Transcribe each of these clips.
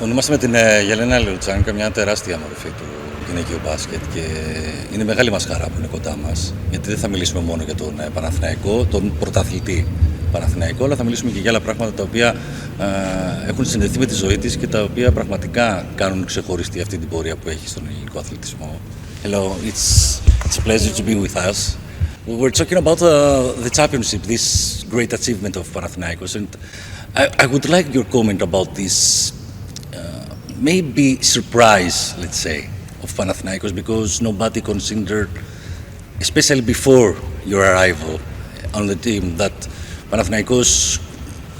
Ονομάστε με την Γέλενα Λεουτσάνκα, μια τεράστια μορφή του γυναικείου μπάσκετ και είναι μεγάλη μας χαρά που είναι κοντά μας, γιατί δεν θα μιλήσουμε μόνο για τον Παναθηναϊκό, τον πρωταθλητή Παναθηναϊκό, αλλά θα μιλήσουμε και για άλλα πράγματα τα οποία έχουν συνδεθεί με τη ζωή της και τα οποία πραγματικά κάνουν ξεχωριστή αυτή την πορεία που έχει στον ελληνικό αθλητισμό. Hello, it's a pleasure to be with us. We were talking about the championship, this great achievement of Panathinaikos, and I would like your comment about this maybe surprise, let's say, of Panathinaikos, because nobody considered, especially before your arrival on the team, that Panathinaikos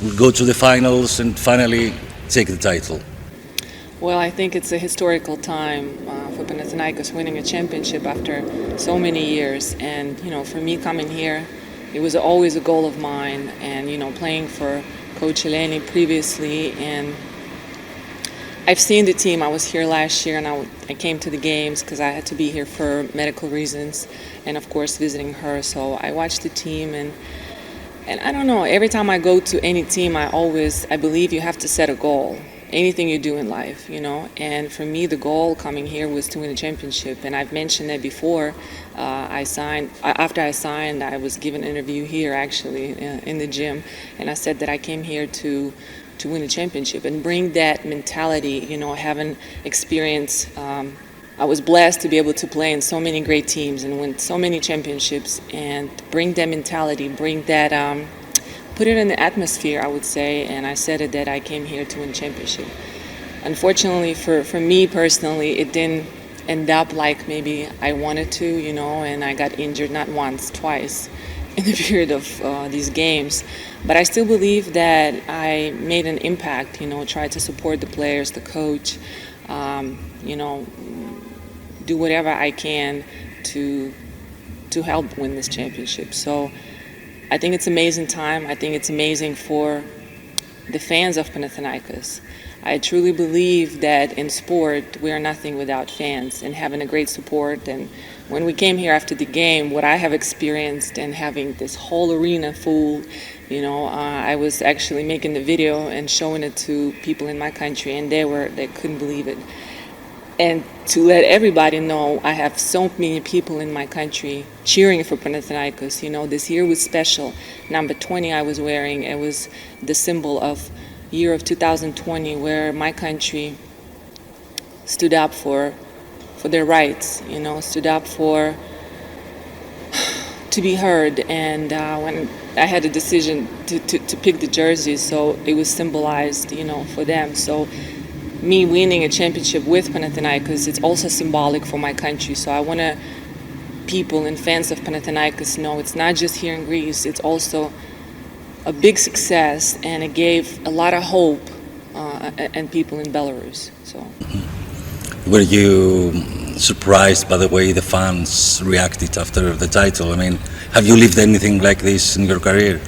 would go to the finals and finally take the title. Well, I think it's a historical time for Panathinaikos winning a championship after so many years. And, you know, for me coming here, it was always a goal of mine. And, you know, playing for Coach Eleni previously. And I've seen the team. I was here last year and I came to the games because I had to be here for medical reasons. And, of course, visiting her. So I watched the team and I don't know, every time I go to any team, I believe you have to set a goal. Anything you do in life, you know, and for me the goal coming here was to win a championship, and I've mentioned that before. After I signed, I was given an interview here actually in the gym, and I said that I came here to win a championship and bring that mentality, you know, having experience. I was blessed to be able to play in so many great teams and win so many championships, and bring that mentality, bring that put it in the atmosphere, I would say, and I said it that I came here to win championship. Unfortunately, for me personally, it didn't end up like maybe I wanted to, you know, and I got injured not once, twice in the period of these games. But I still believe that I made an impact, you know, tried to support the players, the coach, you know, do whatever I can to help win this championship. So I think it's an amazing time. I think it's amazing for the fans of Panathinaikos. I truly believe that in sport, we are nothing without fans and having a great support. And when we came here after the game, what I have experienced and having this whole arena full, you know, I was actually making the video and showing it to people in my country, and they couldn't believe it. And to let everybody know, I have so many people in my country cheering for Panathinaikos. You know, this year was special. Number 20 I was wearing, it was the symbol of year of 2020, where my country stood up for their rights, you know, stood up to be heard. And when I had a decision to pick the jerseys, so it was symbolized, you know, for them. So me winning a championship with Panathinaikos, it's also symbolic for my country. So I want to people and fans of Panathinaikos know it's not just here in Greece, it's also a big success, and it gave a lot of hope and people in Belarus. So, were you surprised by the way the fans reacted after the title? I mean, have you lived anything like this in your career?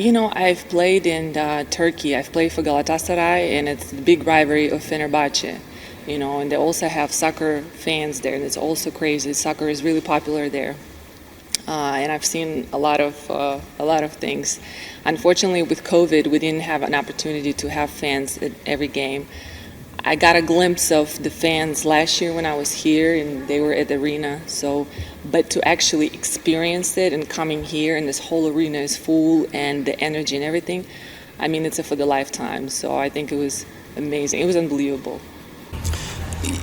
You know, I've played in Turkey. I've played for Galatasaray, and it's the big rivalry of Fenerbahce. You know, and they also have soccer fans there, and it's also crazy. Soccer is really popular there, and I've seen a lot of things. Unfortunately, with COVID, we didn't have an opportunity to have fans at every game. I got a glimpse of the fans last year when I was here, and they were at the arena. So, but to actually experience it and coming here, and this whole arena is full, and the energy and everything, I mean, it's for the lifetime. So I think it was amazing. It was unbelievable.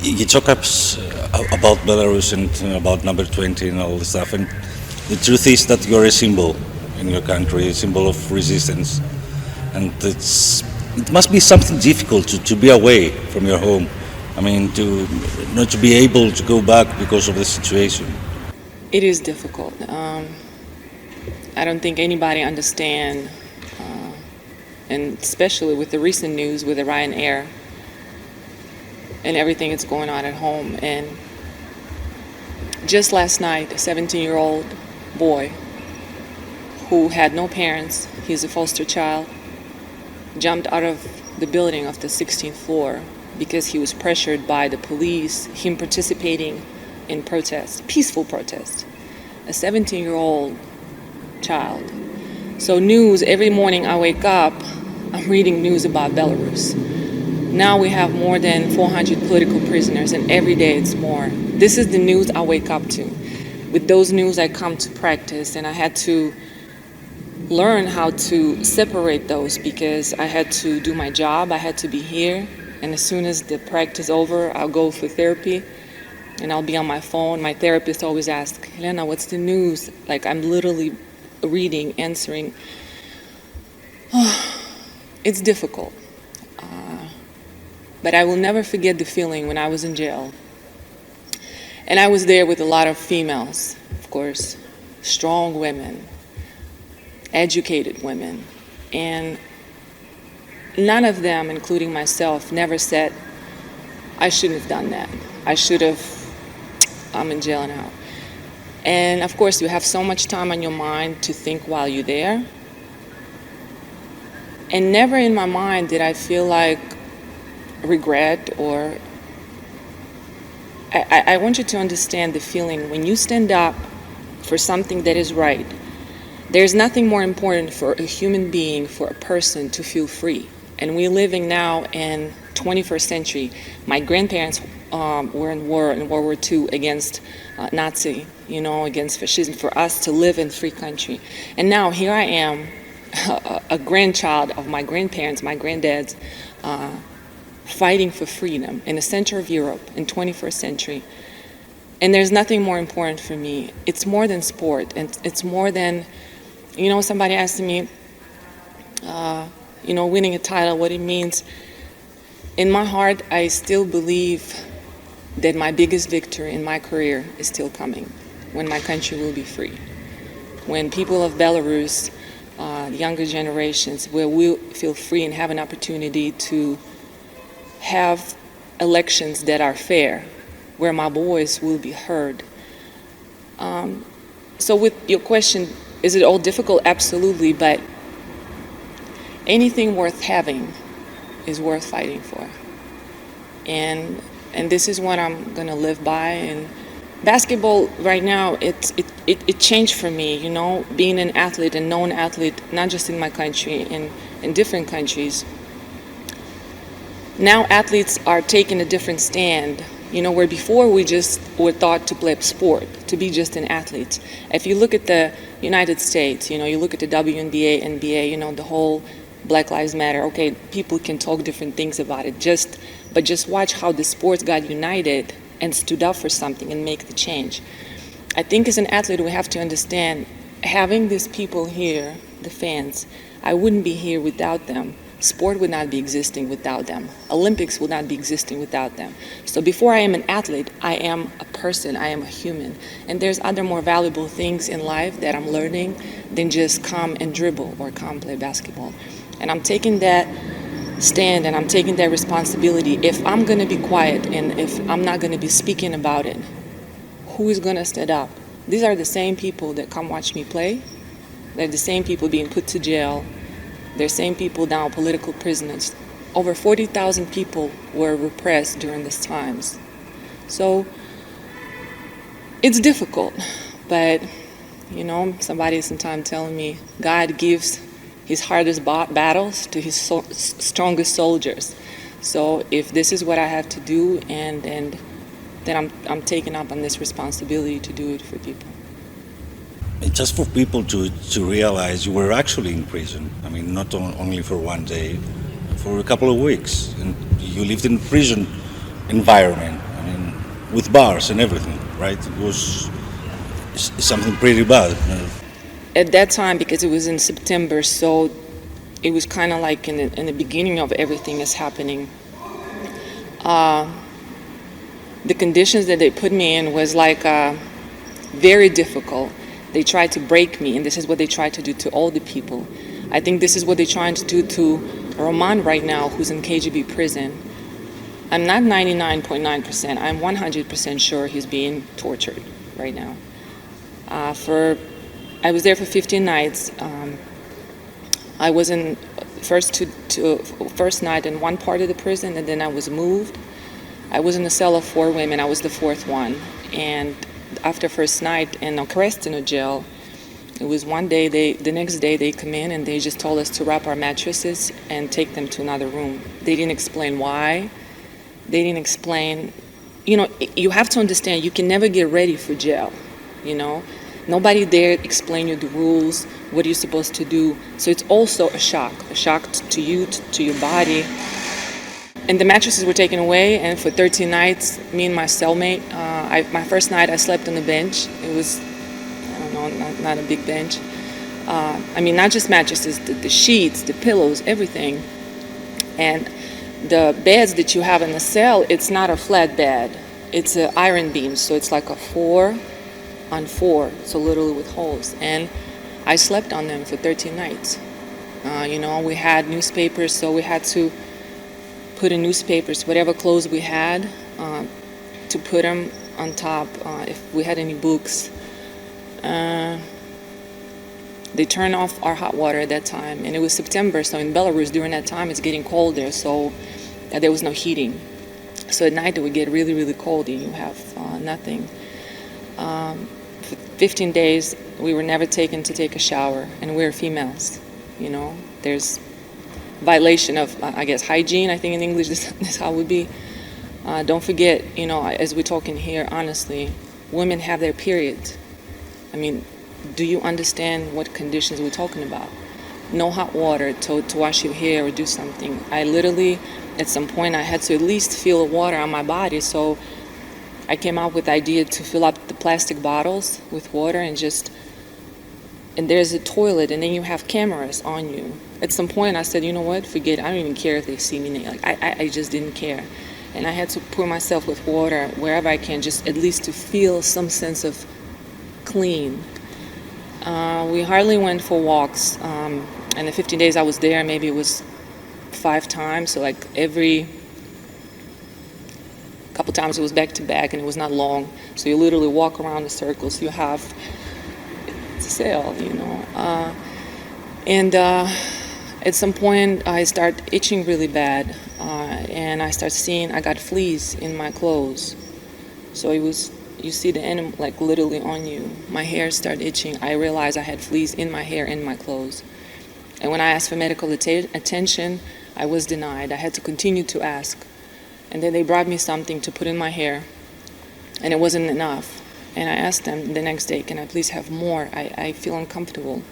You talk about Belarus and about number 20 and all this stuff, and the truth is that you're a symbol in your country, a symbol of resistance, and it must be something difficult to be away from your home. I mean, to not to be able to go back because of the situation. It is difficult. I don't think anybody understands, and especially with the recent news with the Ryanair and everything that's going on at home. And just last night, a 17-year-old boy who had no parents, he's a foster child, jumped out of the building of the 16th floor because he was pressured by the police, him participating in protest, peaceful protest. A 17-year-old child. So news, every morning I wake up, I'm reading news about Belarus. Now we have more than 400 political prisoners, and every day it's more. This is the news I wake up to. With those news I come to practice, and I had to learn how to separate those because I had to do my job, I had to be here, and as soon as the practice over, I'll go for therapy, and I'll be on my phone. My therapist always asks, Helena, what's the news? Like I'm literally reading, answering. It's difficult. But I will never forget the feeling when I was in jail. And I was there with a lot of females, of course, strong women, educated women. And none of them, including myself, never said, I shouldn't have done that. I'm in jail now. And of course, you have so much time on your mind to think while you're there. And never in my mind did I feel like regret or I want you to understand the feeling when you stand up for something that is right. There's nothing more important for a human being, for a person to feel free. And we're living now in 21st century. My grandparents were in World War II against Nazi, against fascism, for us to live in free country. And now here I am, a grandchild of my grandparents, my granddads, fighting for freedom in the center of Europe in 21st century. And there's nothing more important for me. It's more than sport. And it's more than, somebody asked me, winning a title, what it means. In my heart, I still believe that my biggest victory in my career is still coming, when my country will be free. When people of Belarus, the younger generations, will feel free and have an opportunity to have elections that are fair, where my voice will be heard. So with your question, is it all difficult? Absolutely, but anything worth having is worth fighting for. And this is what I'm gonna live by. And basketball right now, it changed for me, being an athlete, a known athlete, not just in my country, in different countries. Now athletes are taking a different stand, where before we just were thought to play sport, to be just an athlete. If you look at the United States, you look at the WNBA, NBA, the whole Black Lives Matter, okay, people can talk different things about it, but just watch how the sports got united and stood up for something and make the change. I think as an athlete, we have to understand, having these people here, the fans, I wouldn't be here without them. Sport would not be existing without them. Olympics would not be existing without them. So before I am an athlete, I am a person, I am a human. And there's other more valuable things in life that I'm learning than just come and dribble or come play basketball. And I'm taking that stand and I'm taking that responsibility. If I'm going to be quiet and if I'm not going to be speaking about it, who is going to stand up? These are the same people that come watch me play. They're the same people being put to jail. They're same people now political prisoners. Over 40,000 people were repressed during these times. So it's difficult, but somebody sometime telling me God gives his hardest battles to his strongest soldiers. So if this is what I have to do, and then I'm taking up on this responsibility to do it for people. Just for people to realize you were actually in prison. I mean, not only for one day, for a couple of weeks. And you lived in a prison environment, with bars and everything, right? It was something pretty bad. At that time, because it was in September, so it was kind of like in the beginning of everything is happening. The conditions that they put me in was like very difficult. They tried to break me, and this is what they tried to do to all the people. I think this is what they're trying to do to Roman right now, who's in KGB prison. I'm not 99.9%. I'm 100% sure he's being tortured right now. I was there for 15 nights. I was in first night in one part of the prison, and then I was moved. I was in a cell of 4 women. I was the 4th one, and after first night in Krestino jail, It was one day, the next day they come in and they just told us to wrap our mattresses and take them to another room. They didn't explain why. They didn't explain, you have to understand, you can never get ready for jail, Nobody there explain you the rules, what you're supposed to do. So it's also a shock to you, to your body. And the mattresses were taken away, and for 13 nights, me and my cellmate, my first night I slept on the bench. It was, not a big bench. Not just mattresses, the sheets, the pillows, everything. And the beds that you have in the cell, it's not a flat bed. It's an iron beam, so it's like a 4-on-4, so literally with holes. And I slept on them for 13 nights. We had newspapers, so we had to put in newspapers, whatever clothes we had, to put them on top. If we had any books, they turned off our hot water at that time, and it was September, so in Belarus during that time it's getting cold there, so there was no heating. So at night it would get really, really cold and you have nothing. For 15 days we were never taken to take a shower, and we're females, There's violation of, hygiene, I think in English that's how it would be. Don't forget, as we're talking here, honestly, women have their periods. Do you understand what conditions we're talking about? No hot water to wash your hair or do something. I literally, at some point, I had to at least feel water on my body, so I came up with the idea to fill up the plastic bottles with water and there's a toilet, and then you have cameras on you. At some point, I said, you know what, forget it. I don't even care if they see me. I just didn't care. And I had to pour myself with water wherever I can, just at least to feel some sense of clean. We hardly went for walks. And the 15 days I was there, maybe it was 5 times. So every couple times it was back to back, and it was not long. So you literally walk around the circles. You have, it's a cell, At some point I start itching really bad. And I start seeing, I got fleas in my clothes. So you see the animal literally on you. My hair started itching. I realized I had fleas in my hair and my clothes. And when I asked for medical attention, I was denied. I had to continue to ask. And then they brought me something to put in my hair, and it wasn't enough. And I asked them the next day, can I please have more? I feel uncomfortable.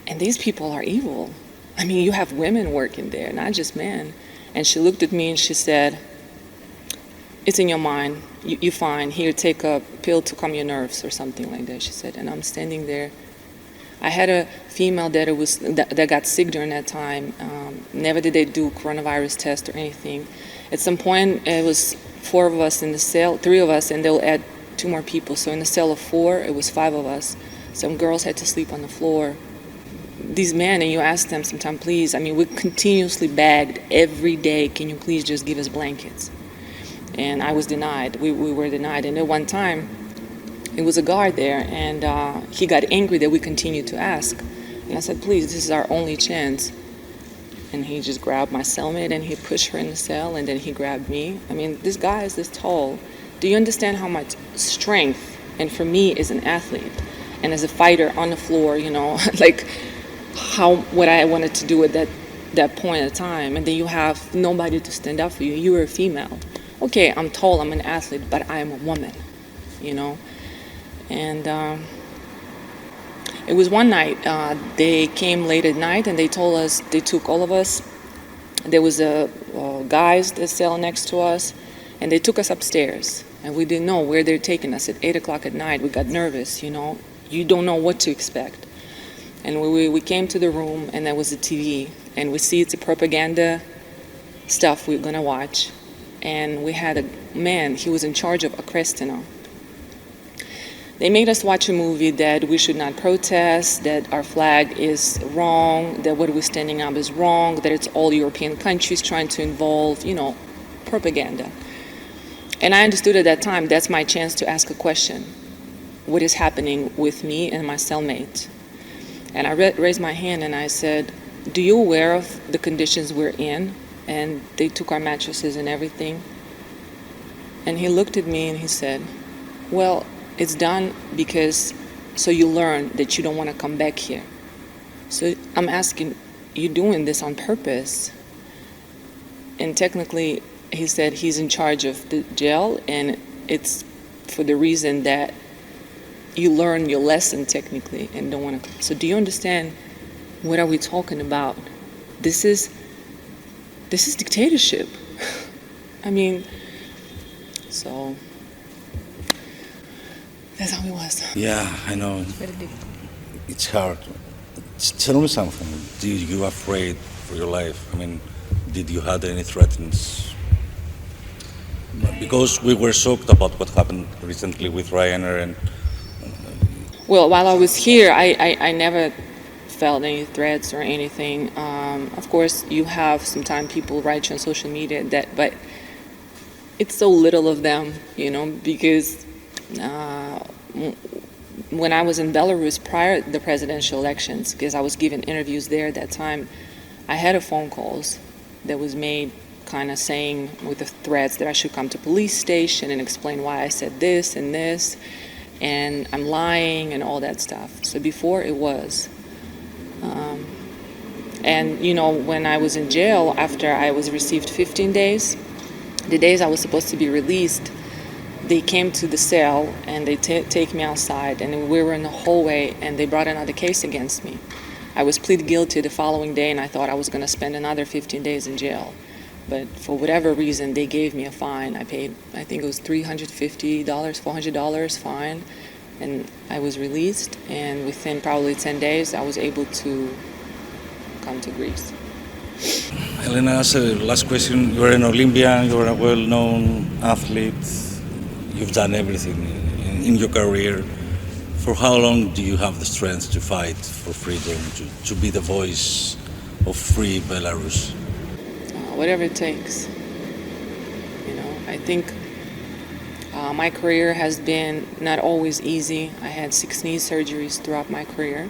And these people are evil. You have women working there, not just men. And she looked at me and she said, it's in your mind. You're fine. Here, take a pill to calm your nerves or something like that, she said. And I'm standing there. I had a female that got sick during that time. Never did they do coronavirus test or anything. At some point, it was 4 of us in the cell, 3 of us, and they'll add 2 more people. So in the cell of 4, it was 5 of us. Some girls had to sleep on the floor. These men, and you ask them sometime, please, we continuously begged every day, can you please just give us blankets? And I was denied. We were denied. And at one time, it was a guard there, and he got angry that we continued to ask. And I said, please, this is our only chance. And he just grabbed my cellmate and he pushed her in the cell, and then he grabbed me. This guy is this tall. Do you understand how much strength, and for me as an athlete and as a fighter on the floor, what I wanted to do at that point of time. And then you have nobody to stand up for you. You are a female. Okay, I'm tall, I'm an athlete, but I am a woman, And it was one night, they came late at night and they told us, they took all of us. There was guys that cell next to us, and they took us upstairs. And we didn't know where they're taking us at 8 o'clock at night. We got nervous, You don't know what to expect. And we came to the room, and there was a TV. And we see it's a propaganda stuff we're going to watch. And we had a man, he was in charge of Okrestina. They made us watch a movie that we should not protest, that our flag is wrong, that what we're standing up is wrong, that it's all European countries trying to involve, propaganda. And I understood at that time, that's my chance to ask a question. What is happening with me and my cellmate? And I raised my hand and I said, do you aware of the conditions we're in? And they took our mattresses and everything. And he looked at me and he said, well, it's done because So you learn that you don't want to come back here. So I'm asking, you doing this on purpose? And technically, he said he's in charge of the jail, and it's for the reason that you learn your lesson technically and don't want to. So do you understand what are we talking about? This is dictatorship. I mean, so that's how it was. Yeah, I know. It's hard. Tell me something. Did you afraid for your life? I mean, did you had any threats? Because we were shocked about what happened recently with Ryanair and. Well, while I was here, I never felt any threats or anything. Of course, you have sometimes people write you on social media that, but it's so little of them, you know, because when I was in Belarus prior to the presidential elections, because I was giving interviews there at that time, I had a phone calls that was made kind of saying with the threats that I should come to police station and explain why I said this and I'm lying and all that stuff. So before it was. And, you know, when I was in jail, after I was received 15 days, the days I was supposed to be released, they came to the cell and they take me outside, and we were in the hallway and they brought another case against me. I was pleaded guilty the following day and I thought I was going to spend another 15 days in jail. But for whatever reason, they gave me a fine. I paid, I think it was $350, $400 fine, and I was released. And within probably 10 days, I was able to come to Greece. Helena, as a last question, you're an Olympian, you're a well-known athlete, you've done everything in your career. For how long do you have the strength to fight for freedom, to be the voice of free Belarus? Whatever it takes. You know, I think my career has been not always easy. I had 6 knee surgeries throughout my career.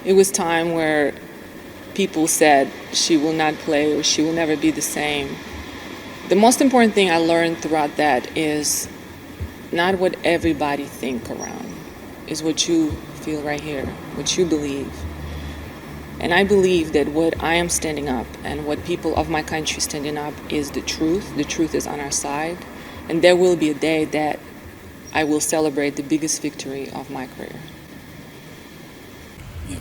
It was time where people said she will not play or she will never be the same. The most important thing I learned throughout that is not what everybody think around, is what you feel right here, what you believe. And I believe that what I am standing up and what people of my country standing up is the truth. The truth is on our side. And there will be a day that I will celebrate the biggest victory of my career.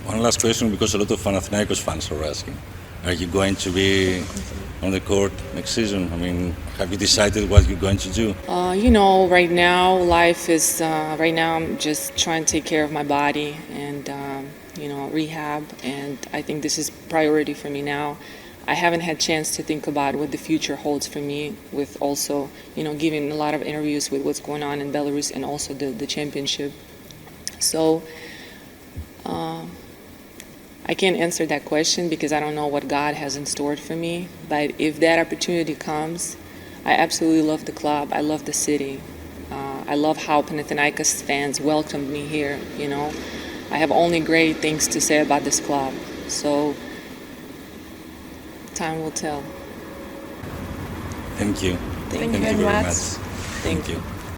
One last question, because a lot of Panathinaikos fans are asking. Are you going to be on the court next season? I mean, have you decided what you're going to do? You know, right now, life is, right now I'm just trying to take care of my body and, you know, rehab. And I think this is priority for me now. I haven't had chance to think about what the future holds for me, with also, you know, giving a lot of interviews with what's going on in Belarus and also the championship. So I can't answer that question because I don't know what God has in store for me. But if that opportunity comes, I absolutely love the club. I love the city. I love how Panathinaikos fans welcomed me here, you know. I have only great things to say about this club. So time will tell. Thank you. Thank you very much. Thank you.